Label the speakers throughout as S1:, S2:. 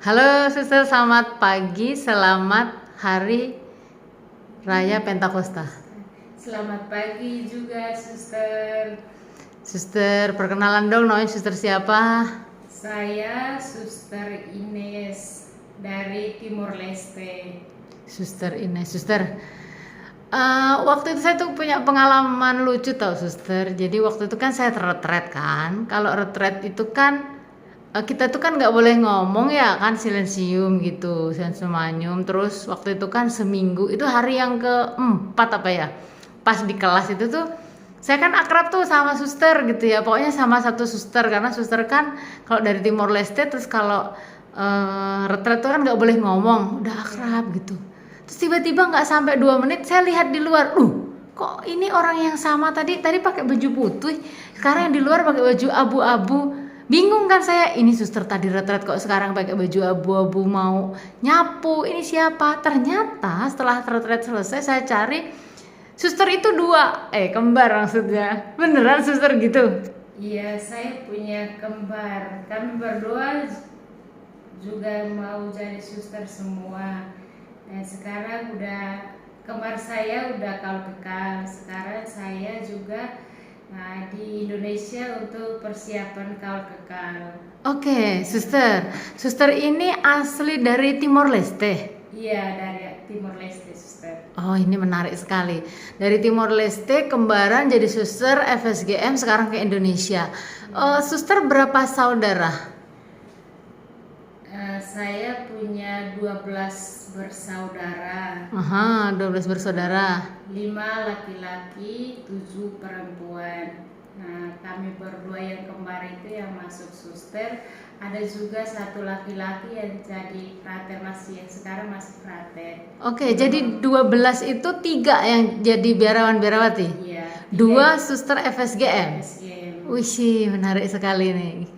S1: Halo suster, selamat pagi, selamat hari raya Pentakosta.
S2: Selamat pagi juga, Suster.
S1: Suster, perkenalan dong, namanya suster siapa?
S2: Saya Suster Ines dari Timor Leste.
S1: Suster Ines. Suster, waktu itu saya tuh punya pengalaman lucu tau suster. Jadi waktu itu kan saya retret kan. Kalau retret itu kan kita tuh kan nggak boleh ngomong ya kan, silensium gitu, silensium manyum. Terus waktu itu kan seminggu, itu hari yang keempat apa ya, pas di kelas itu tuh saya kan akrab tuh sama suster gitu ya, pokoknya sama satu suster, karena suster kan kalau dari Timor Leste, terus kalau retret tuh kan nggak boleh ngomong, udah akrab gitu. Terus tiba-tiba nggak sampai 2 menit saya lihat di luar, kok ini orang yang sama tadi pakai baju putih, sekarang yang di luar pakai baju abu-abu. Bingung kan saya, ini suster tadi retret kok sekarang pakai baju abu-abu mau nyapu, ini siapa? Ternyata setelah retret selesai saya cari, suster itu dua, kembar maksudnya. Beneran suster gitu?
S2: Iya, saya punya kembar. Kami berdua juga mau jadi suster semua. Dan sekarang kembar saya udah kaul kekal. Sekarang saya juga di Indonesia untuk persiapan kaul kekal.
S1: Oke, suster. Suster ini asli dari Timor Leste.
S2: Iya, dari Timor Leste, Suster.
S1: Oh, ini menarik sekali. Dari Timor Leste kembaran jadi suster FSGM sekarang ke Indonesia. Suster berapa saudara?
S2: Saya punya 12 bersaudara.
S1: Aha, 12 bersaudara.
S2: 5 laki-laki, 7 perempuan. Nah, kami berdua yang kembar itu yang masuk suster. Ada juga satu laki-laki yang jadi frater, yang sekarang masih frater.
S1: Oke, jadi 12 itu 3 yang jadi biarawan-biarawati.
S2: Iya.
S1: 2 suster FSGM.
S2: SGM.
S1: Wih, sih, menarik sekali nih.
S2: Iya.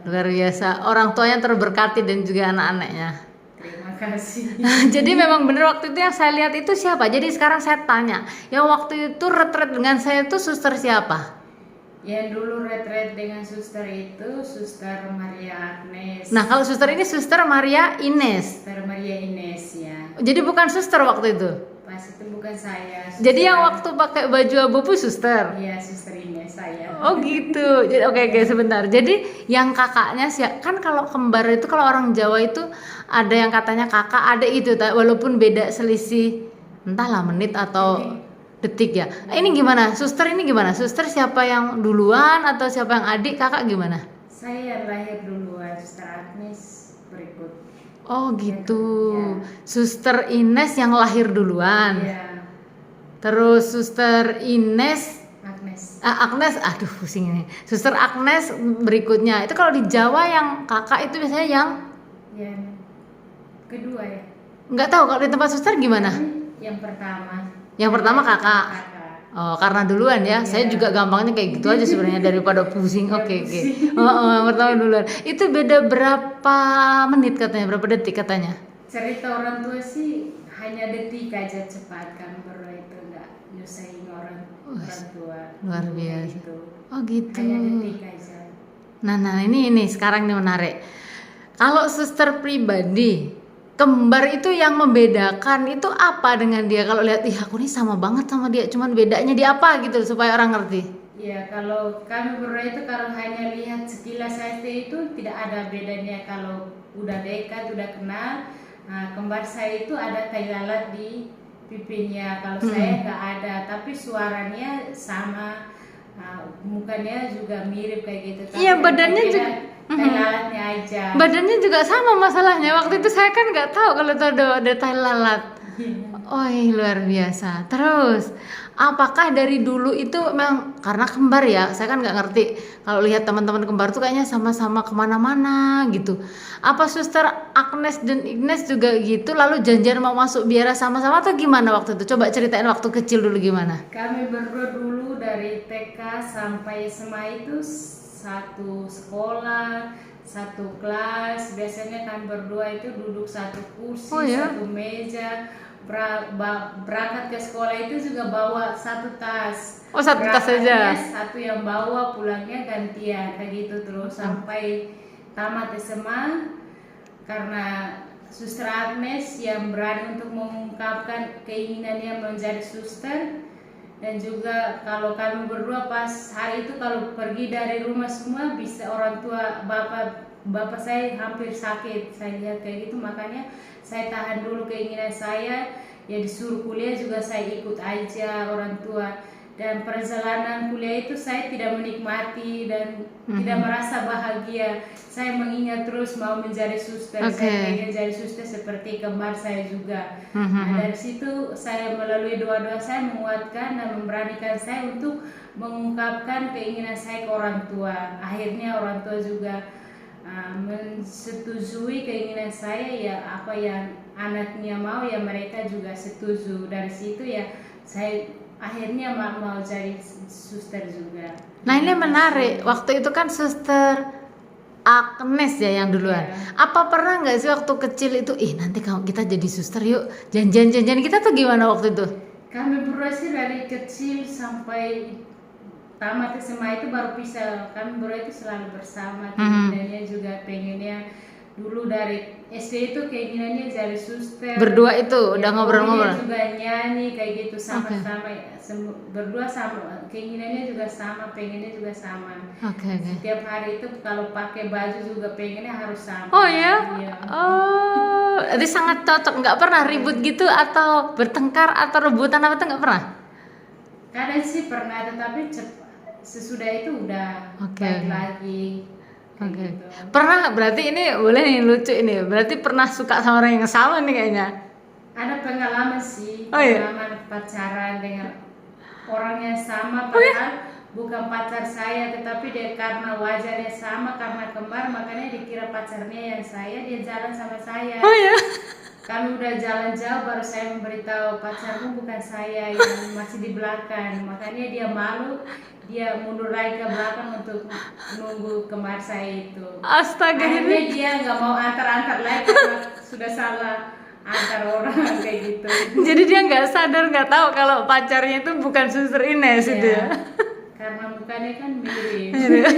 S1: Luar biasa. Orang tuanya terberkati dan juga anak-anaknya.
S2: Terima kasih.
S1: Jadi memang bener waktu itu yang saya lihat itu siapa. Jadi sekarang saya tanya, yang waktu itu retret dengan saya itu suster siapa?
S2: Yang dulu retret dengan suster itu Suster Maria Agnes.
S1: Nah, kalau suster ini Suster Maria Ines.
S2: Suster Maria Ines ya.
S1: Jadi bukan suster waktu itu.
S2: Pas itu bukan saya.
S1: Jadi yang waktu pakai baju abu-abu suster.
S2: Iya, Suster Ines saya.
S1: Oh gitu. Jadi oke, sebentar. Jadi yang kakaknya sih kan, kalau kembar itu kalau orang Jawa itu ada yang katanya kakak, ada itu walaupun beda selisih entahlah menit atau detik ya. Ini gimana? Suster ini gimana? Suster siapa yang duluan atau siapa yang adik? Kakak gimana?
S2: Saya lahir duluan, Suster Agnes berikut.
S1: Oh gitu.
S2: Ya.
S1: Suster Ines yang lahir duluan.
S2: Iya.
S1: Terus Suster Ines
S2: Agnes.
S1: aduh pusing ini. Suster Agnes berikutnya. Itu kalau di Jawa yang kakak itu biasanya yang
S2: Kedua ya.
S1: Nggak tahu kalau di tempat suster gimana?
S2: Yang pertama.
S1: Yang pertama kakak. Oh, karena duluan ya. Saya juga gampangnya kayak gitu aja sebenarnya daripada pusing. Oke. Yang pertama duluan. Itu beda berapa menit katanya? Berapa detik katanya?
S2: Cerita orang tua sih hanya detik aja, cepat. Kami berdua itu nggak nyusahin orang tua.
S1: Luar biasa.
S2: Gitu.
S1: Oh gitu.
S2: Hanya detik aja.
S1: Nah ini sekarang nih menarik. Kalau suster pribadi, kembar itu yang membedakan itu apa dengan dia? Kalau lihat, aku nih sama banget sama dia, cuman bedanya di apa gitu supaya orang ngerti.
S2: Ya, kalau kami berdua itu kalau hanya lihat sekilas saja itu tidak ada bedanya. Kalau udah dekat, udah kenal, kembar saya itu ada tai lalat di pipinya. Kalau saya nggak ada, tapi suaranya sama, mukanya juga mirip kayak gitu.
S1: Iya, badannya juga.
S2: Tai lalatnya aja.
S1: Badannya juga sama masalahnya. Waktu itu saya kan nggak tahu kalau itu ada tai lalat. Oh, luar biasa. Terus, apakah dari dulu itu memang karena kembar ya? Saya kan nggak ngerti. Kalau lihat teman-teman kembar tuh kayaknya sama-sama kemana-mana gitu. Apa Suster Agnes dan Ignes juga gitu? Lalu janjian mau masuk biara sama-sama atau gimana waktu itu? Coba ceritain waktu kecil dulu gimana?
S2: Kami berdua dulu dari TK sampai SMA itu satu sekolah, satu kelas. Biasanya kan berdua itu duduk satu kursi, satu meja. Berangkat ke sekolah itu juga bawa satu tas.
S1: Oh, satu tas saja.
S2: Satu yang bawa, pulangnya gantian kayak gitu terus sampai tamat SMA. karena Suster Agnes yang berani untuk mengungkapkan keinginannya menjadi suster. Dan juga kalau kami berdua pas hari itu kalau pergi dari rumah semua bisa orang tua bapak saya hampir sakit, saya lihat kayak gitu, makanya saya tahan dulu keinginan saya, ya disuruh kuliah juga saya ikut aja orang tua. Dan perjalanan kuliah itu saya tidak menikmati dan tidak merasa bahagia. Saya mengingat terus mau menjadi suster. Saya ingin jadi suster seperti kembar saya juga. Nah, dari situ saya melalui doa-doa saya menguatkan dan memberanikan saya untuk mengungkapkan keinginan saya ke orang tua. Akhirnya orang tua juga mensetujui keinginan saya, ya apa yang anaknya mau ya mereka juga setuju. Dari situ ya saya akhirnya mau jadi suster juga.
S1: Nah ini menarik, waktu itu kan Suster Agnes ya yang duluan. Apa pernah nggak sih waktu kecil itu, nanti kalau kita jadi suster yuk janjian kita tuh gimana waktu itu?
S2: Kami berdua sih dari kecil sampai tamat SMA itu baru bisa. Kami berdua itu selalu bersama. Keinginannya juga pengennya dulu dari SD itu keinginannya jadi suster.
S1: Berdua itu udah ngobrol-ngobrol.
S2: Juga nyanyi kayak gitu sama-sama. Berdua sama, keinginannya juga sama, pengennya juga sama. Setiap hari itu kalau pakai baju juga pengennya harus sama.
S1: Oh ya? Iya. Oh, jadi sangat cocok. Nggak pernah ribut gitu atau bertengkar atau rebutan apa tuh nggak pernah?
S2: Kadang sih pernah, tetapi sesudah itu udah baik lagi.
S1: Gitu. Pernah, berarti ini boleh nih lucu ini. Berarti pernah suka sama orang yang sama nih kayaknya.
S2: Ada pengalaman sih, pengalaman pacaran dengan orang yang sama, padahal bukan pacar saya, tetapi dia karena wajahnya sama, karena kembar, makanya dikira pacarnya yang saya, dia jalan sama saya. Kami udah jalan jauh, baru saya memberitahu pacarmu bukan saya, yang masih di belakang. Makanya dia malu, dia mundur lagi ke belakang untuk nunggu kembar saya itu.
S1: Astaga.
S2: Akhirnya dia nggak mau antar-antar lagi karena sudah salah antar orang kayak gitu.
S1: Jadi dia nggak sadar, nggak tahu kalau pacarnya itu bukan Suster Ines itu ya.
S2: Karena mukanya kan mirip.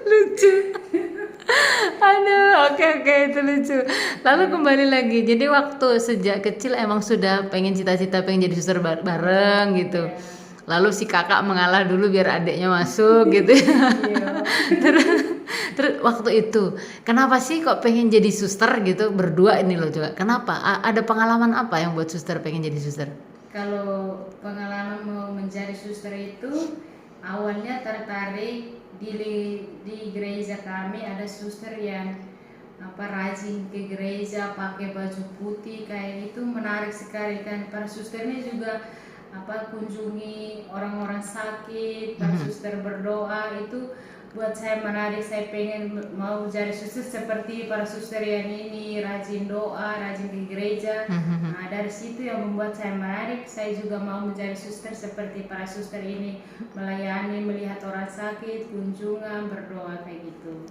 S1: Lucu. Aduh, oke itu lucu. Lalu kembali lagi, jadi waktu sejak kecil emang sudah pengen cita-cita pengen jadi suster bareng gitu. Lalu si kakak mengalah dulu biar adiknya masuk gitu. Terus waktu itu kenapa sih kok pengen jadi suster gitu berdua ini loh juga? Kenapa? Ada pengalaman apa yang buat suster pengen jadi suster?
S2: Kalau pengalaman mau menjadi suster itu awalnya tertarik di gereja kami ada suster yang rajin ke gereja pakai baju putih kayak itu, menarik sekali kan. Para susternya juga kunjungi orang-orang sakit, para suster berdoa, itu buat saya menarik. Saya pengen mau jadi suster seperti para suster yang ini, rajin doa, rajin ke gereja. Nah, dari situ yang membuat saya menarik. Saya juga mau menjadi suster seperti para suster ini, melayani, melihat orang sakit, kunjungan, berdoa kayak gitu.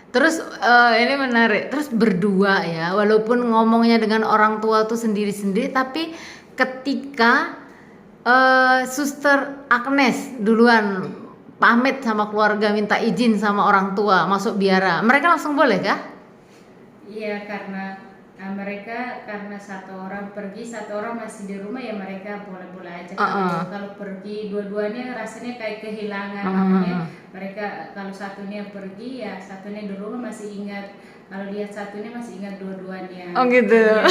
S1: Terus ini menarik. Terus berdua ya, walaupun ngomongnya dengan orang tua tuh sendiri-sendiri, tapi ketika Suster Agnes duluan pamit sama keluarga, minta izin sama orang tua masuk biara, mereka langsung boleh kah?
S2: Iya, karena mereka karena satu orang pergi, satu orang masih di rumah, ya mereka boleh-boleh aja. Kalau pergi dua-duanya rasanya kayak kehilangan. Makanya mereka kalau satunya pergi ya satunya di rumah masih ingat, kalau lihat satunya masih ingat dua-duanya.
S1: Oh gitu. Ya.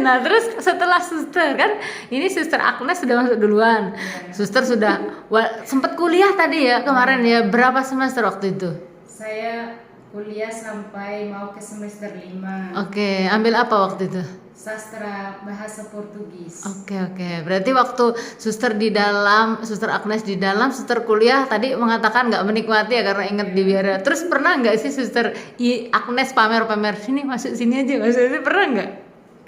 S1: Nah terus setelah suster kan, ini Suster Agnes sudah masuk duluan. Suster sudah sempat kuliah tadi ya kemarin ya, berapa semester waktu itu?
S2: Saya kuliah sampai mau ke semester 5.
S1: Ambil apa waktu itu?
S2: Sastra Bahasa Portugis.
S1: Berarti waktu Suster Agnes di dalam, Suster kuliah tadi mengatakan nggak menikmati ya karena inget di biara. Terus pernah nggak sih Suster Agnes pamer-pamer sini, masuk sini aja, pernah nggak?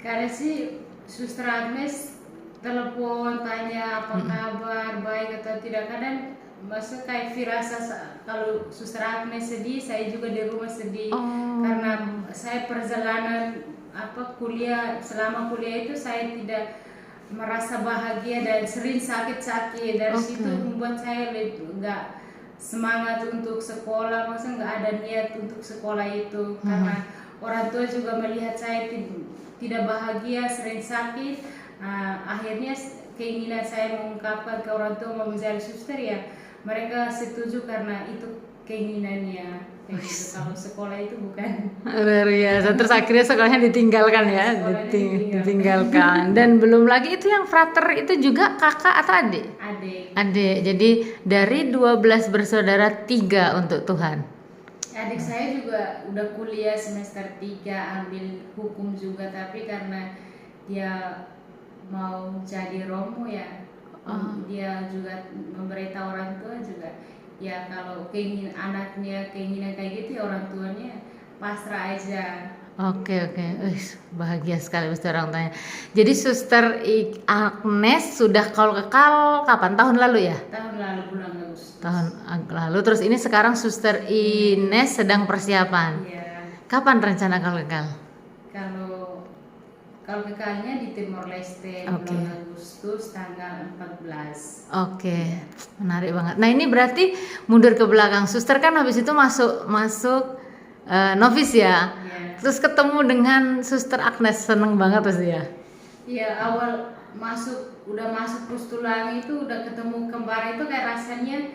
S2: Karena sih Suster Agnes telepon tanya apa kabar, baik atau tidak. Kadang maksud kayak firasat kalau Suster Agnes sedih, saya juga di rumah sedih. Karena saya perjalanan selama kuliah itu saya tidak merasa bahagia dan sering sakit-sakit. Dari situ membuat saya nggak semangat untuk sekolah, maksudnya nggak ada niat untuk sekolah itu. Karena orang tua juga melihat saya tidak bahagia, sering sakit. Akhirnya keinginan saya mengungkapkan ke orang tua mau menjadi suster, ya mereka setuju karena itu keinginannya. Kayak gitu. Kalau sekolah itu bukan.
S1: Luar biasa. Terus akhirnya sekolahnya ditinggalkan ya,
S2: Sekolahnya
S1: ditinggalkan. Dan belum lagi itu yang frater itu juga kakak atau adik? Adik. Jadi dari 12 bersaudara 3 untuk Tuhan.
S2: Adik saya juga udah kuliah semester 3 ambil hukum juga, tapi karena dia mau jadi romo ya, dia juga memberitahu orang tua juga, ya kalau keinginan kayak gitu ya orang tuanya pasrah aja.
S1: Oke. Bahagia sekali pasti orang tuanya. Jadi Suster Agnes sudah kalau kekal kapan? Tahun lalu ya?
S2: Tahun lalu bulan Agustus.
S1: Tahun lalu. Terus ini sekarang Suster Ines sedang persiapan.
S2: Iya.
S1: Kapan rencana kalau kekal?
S2: Kalau kekalnya di Timor Leste bulan Agustus tanggal 14.
S1: Oke, menarik banget. Nah ini berarti mundur ke belakang. Suster kan habis itu masuk novis ya.
S2: Yeah.
S1: Terus ketemu dengan Suster Agnes, seneng banget pasti ya.
S2: Iya, awal udah masuk Pustulangi itu udah ketemu kembar itu kayak rasanya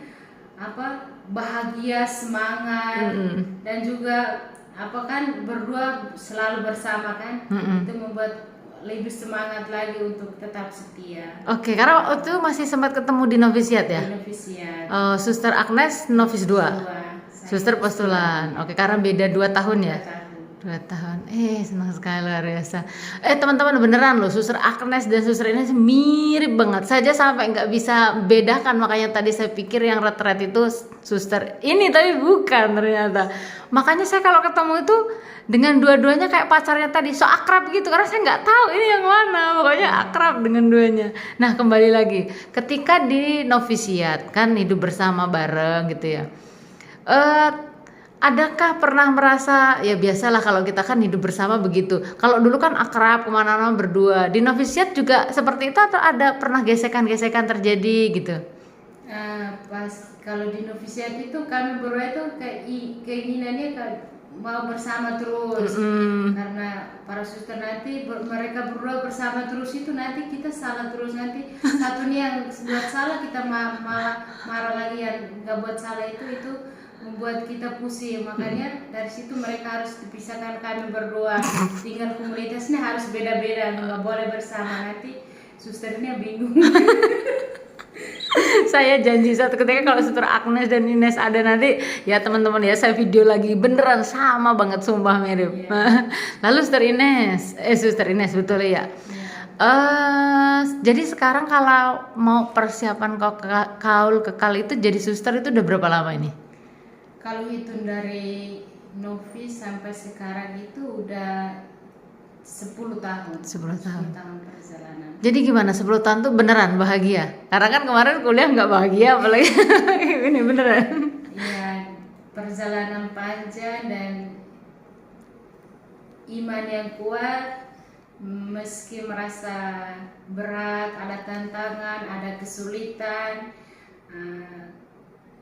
S2: bahagia, semangat, dan juga kan berdua selalu bersama kan. Itu membuat lebih semangat lagi untuk tetap setia.
S1: Oke, karena waktu itu masih sempat ketemu di novisiat ya?
S2: Di novisiat.
S1: Suster Agnes novis 2. Suster postulan. Oke, karena beda 2 tahun ya? 2 tahun. Senang sekali, luar biasa. Teman-teman, beneran loh, Suster Agnes dan Suster Ines mirip banget. Saya sampai nggak bisa bedakan, makanya tadi saya pikir yang retret itu Suster ini, tapi bukan ternyata. Makanya saya kalau ketemu itu dengan dua-duanya kayak pacarnya tadi, so akrab gitu, karena saya nggak tahu ini yang mana, pokoknya akrab dengan duanya. Nah, kembali lagi, ketika di novisiat kan hidup bersama bareng gitu ya. Adakah pernah merasa, ya biasalah kalau kita kan hidup bersama begitu. Kalau dulu kan akrab kemana-mana berdua. Di novisiat juga seperti itu atau ada pernah gesekan-gesekan terjadi gitu?
S2: Pas kalau di novisiat itu kami berdua itu keinginannya mau bersama terus. Karena para suster nanti mereka berdua bersama terus itu nanti kita salah terus, nanti satunya yang buat salah kita malah marah lagi yang nggak buat salah itu membuat kita pusing. Makanya dari situ mereka harus dipisahkan, kami berdua tinggal komunitasnya harus beda-beda, nggak boleh bersama, nanti susternya bingung.
S1: Saya janji satu ketika kalau Suster Agnes dan Ines ada nanti ya teman-teman ya, saya video lagi, beneran sama banget, sumpah mirip. Lalu Suster Ines betul ya. Jadi sekarang kalau mau persiapan kaul kekal itu jadi suster itu udah berapa lama ini?
S2: Kalau hitung dari novis sampai sekarang itu udah 10 tahun. 10 tahun perjalanan.
S1: Jadi gimana 10 tahun tuh beneran bahagia? Karena kan kemarin kuliah nggak bahagia, apalagi ini beneran.
S2: Iya, perjalanan panjang dan iman yang kuat, meski merasa berat, ada tantangan, ada kesulitan.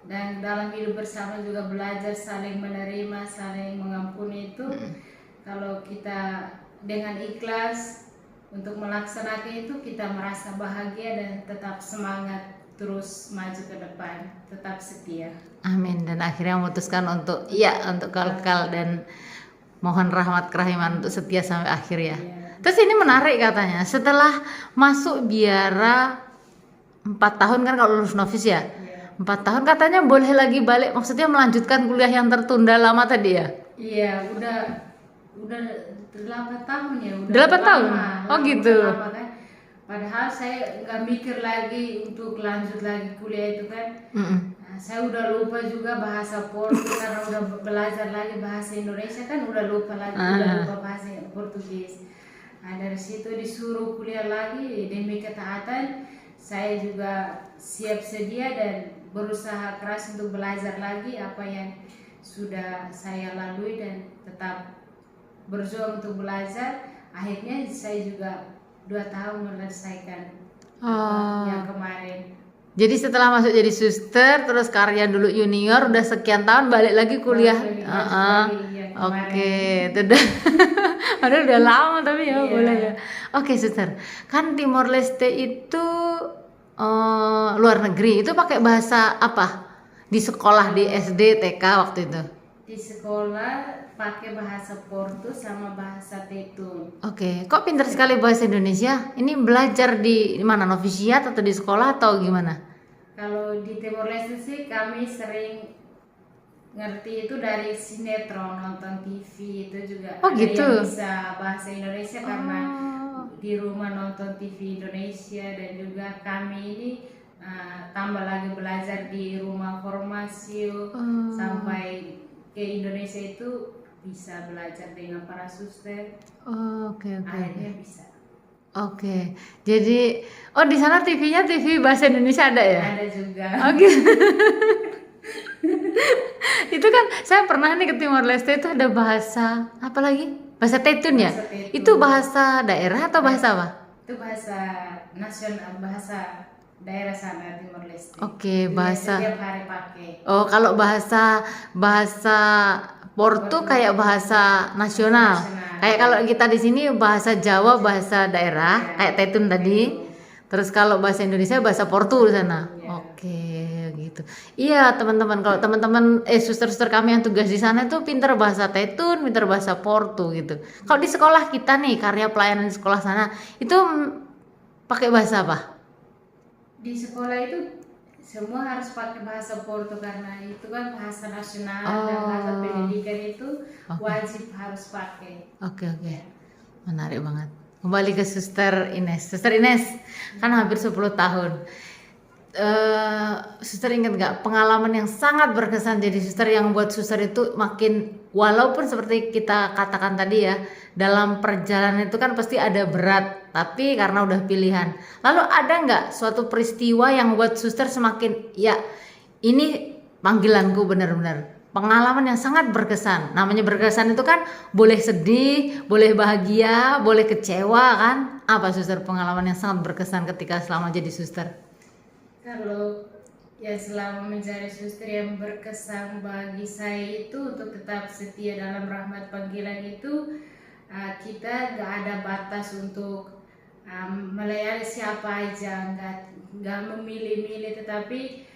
S2: Dan dalam hidup bersama juga belajar saling menerima, saling mengampuni itu. Kalau kita dengan ikhlas untuk melaksanakan itu, kita merasa bahagia dan tetap semangat terus maju ke depan, tetap setia.
S1: Amin. Dan akhirnya memutuskan untuk kekal dan mohon rahmat kerahiman untuk setia sampai akhir ya. Terus ini menarik katanya, setelah masuk biara 4 tahun kan kalau lulus novis ya. 4 tahun katanya boleh lagi balik, maksudnya melanjutkan kuliah yang tertunda lama tadi ya?
S2: Iya, udah 8 tahun ya.
S1: 8 tahun? Oh gitu.
S2: Lama, kan? Padahal saya nggak mikir lagi untuk lanjut lagi kuliah itu kan. Saya udah lupa juga bahasa Portugis karena udah belajar lagi bahasa Indonesia kan udah lupa bahasa Portugis. Nah, dari situ disuruh kuliah lagi demi ketaatan, saya juga siap sedia dan berusaha keras untuk belajar lagi apa yang sudah saya lalui dan tetap berjuang untuk belajar. Akhirnya saya juga 2 tahun menyelesaikan yang kemarin. Jadi
S1: setelah masuk jadi suster, terus karya dulu junior, udah sekian tahun balik lagi kuliah.
S2: kemarin.
S1: itu udah udah lama tapi ya
S2: Iya.
S1: boleh ya. Oke, Suster. Kan Timor Leste itu luar negeri. Itu pakai bahasa apa? Di sekolah di SD, TK waktu itu.
S2: Di sekolah pakai bahasa Portu sama bahasa Tetun.
S1: Oke, kok pintar sekali bahasa Indonesia? Ini belajar di mana? Novisiat atau di sekolah atau gimana?
S2: Kalau di Timor Leste sih kami sering ngerti itu dari sinetron, nonton TV itu juga
S1: Oh,
S2: ada
S1: gitu.
S2: yang bisa bahasa Indonesia karena
S1: Oh.
S2: di rumah nonton TV Indonesia, dan juga kami ini tambah lagi belajar di rumah formasi sampai ke Indonesia itu bisa belajar dengan para suster,
S1: Oh, oke.
S2: akhirnya bisa.
S1: Oke. Jadi di sana TV-nya TV bahasa Indonesia ada ya?
S2: Ada juga.
S1: Oke. Itu kan saya pernah nih ke Timor Leste itu ada bahasa apa lagi? Bahasa Tetun ya?
S2: Bahasa Tetun.
S1: Itu bahasa daerah atau bahasa apa?
S2: Itu bahasa nasional, bahasa daerah sana Timor Leste.
S1: Oke,
S2: Itu
S1: bahasa.
S2: setiap hari pakai.
S1: Oh, kalau bahasa Portu kayak bahasa nasional.
S2: Nasional.
S1: Kayak kalau kita di sini bahasa Jawa bahasa daerah, kayak Tetun tadi. Terus kalau bahasa Indonesia bahasa Portu di sana.
S2: Iya.
S1: Oke, gitu. Iya, teman-teman, kalau teman-teman suster-suster kami yang tugas di sana itu pinter bahasa Tetun, pinter bahasa Portu gitu. Kalau di sekolah kita nih, karya pelayanan di sekolah sana itu pakai bahasa apa?
S2: Di sekolah itu semua harus pakai bahasa Portu karena itu kan bahasa nasional dan bahasa pendidikan itu wajib harus pakai.
S1: Oke. Menarik banget. Kembali ke Suster Ines. Suster Ines kan hampir 10 tahun. Suster ingat nggak pengalaman yang sangat berkesan jadi suster yang buat suster itu makin, walaupun seperti kita katakan tadi ya, dalam perjalanan itu kan pasti ada berat, tapi karena udah pilihan. Lalu ada nggak suatu peristiwa yang buat suster semakin, ya ini panggilanku benar-benar, pengalaman yang sangat berkesan. Namanya berkesan itu kan boleh sedih, boleh bahagia, boleh kecewa kan? Apa suster pengalaman yang sangat berkesan ketika selama jadi suster?
S2: Kalau ya selama menjadi suster yang berkesan bagi saya itu untuk tetap setia dalam rahmat panggilan itu, kita nggak ada batas untuk melayani siapa aja, nggak memilih-milih, tetapi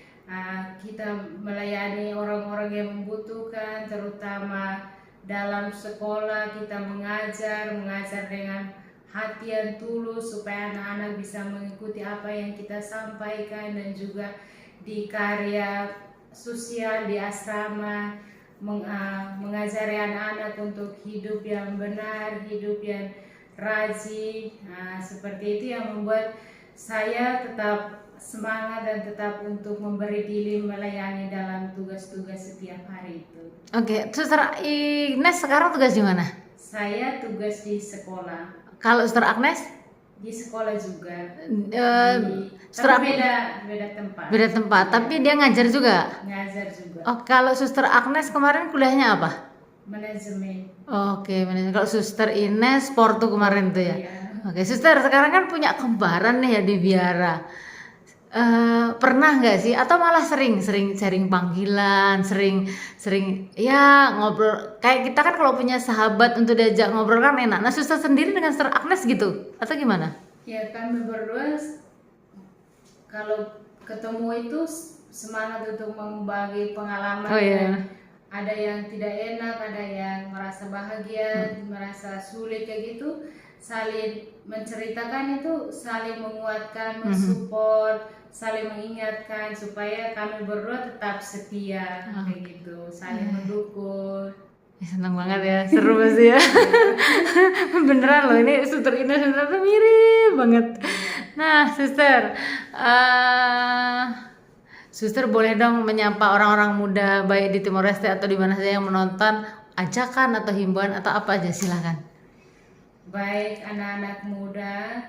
S2: kita melayani orang-orang yang membutuhkan, terutama dalam sekolah kita mengajar dengan hati yang tulus supaya anak-anak bisa mengikuti apa yang kita sampaikan, dan juga di karya sosial di asrama mengajari anak-anak untuk hidup yang benar, hidup yang rajin. Seperti itu yang membuat saya tetap semangat dan tetap untuk memberi diri melayani dalam tugas-tugas setiap hari itu.
S1: Oke, Suster Ines sekarang tugas di mana?
S2: Saya tugas di sekolah.
S1: Kalau Suster Agnes?
S2: Di sekolah juga.
S1: Suster
S2: Tapi beda tempat.
S1: Beda tempat, tapi dia ngajar juga.
S2: Ngajar juga.
S1: Oh, kalau Suster Agnes kemarin kuliahnya apa?
S2: Manajemen.
S1: Oke, manajemen. Kalau Suster Ines Portu kemarin tuh ya.
S2: Iya.
S1: Oke, Suster sekarang kan punya kembaran nih ya di biara. Pernah nggak sih atau malah sering sharing panggilan, sering ya ngobrol kayak kita kan kalau punya sahabat untuk diajak ngobrol kan enak. Nah, Suster sendiri dengan Suster Agnes gitu atau gimana?
S2: Ya, kami berdua kalau ketemu itu semangat untuk membagi pengalaman.
S1: Oh, iya.
S2: Ada yang tidak enak, ada yang merasa bahagia, merasa sulit kayak gitu. Saling menceritakan itu, saling menguatkan, mensupport, saling mengingatkan supaya kami berdua tetap setia kayak gitu, saling mendukung.
S1: Senang banget ya, seru pasti ya. Beneran loh, ini Suster Ines sebenarnya mirip banget. Nah, Suster boleh dong menyapa orang-orang muda baik di Timor Leste atau di mana saja yang menonton, ajakan atau himbauan atau apa aja, silakan.
S2: Baik anak-anak muda,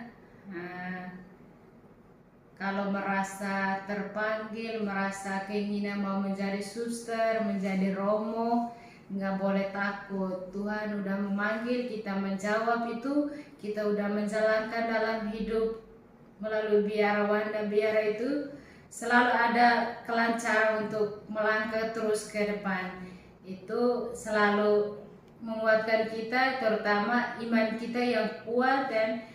S2: kalau merasa terpanggil, merasa keinginan mau menjadi suster, menjadi romo, nggak boleh takut. Tuhan udah memanggil kita menjawab itu, kita udah menjalankan dalam hidup melalui biara Wanda. Biara itu selalu ada kelancaran untuk melangkah terus ke depan. Itu selalu menguatkan kita, terutama iman kita yang kuat dan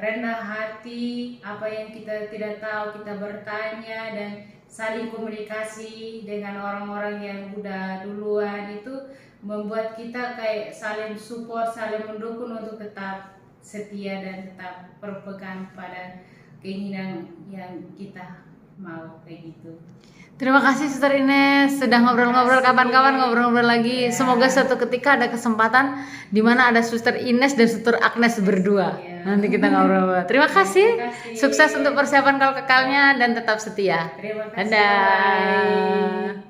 S2: rendah hati. Apa yang kita tidak tahu kita bertanya dan saling komunikasi dengan orang-orang yang udah duluan, itu membuat kita kayak saling support, saling mendukung untuk tetap setia dan tetap berpegang pada keinginan yang kita mau, kayak gitu.
S1: Terima kasih Suster Ines sudah ngobrol-ngobrol. Kapan-kapan ngobrol-ngobrol lagi.
S2: Ya.
S1: Semoga suatu ketika ada kesempatan di mana ada Suster Ines dan Suster Agnes berdua.
S2: Ya.
S1: Nanti kita ngobrol. Terima kasih.
S2: Terima kasih.
S1: Sukses untuk persiapan kal kekalnya dan tetap setia.
S2: Terima kasih.
S1: Dadah.
S2: Bye.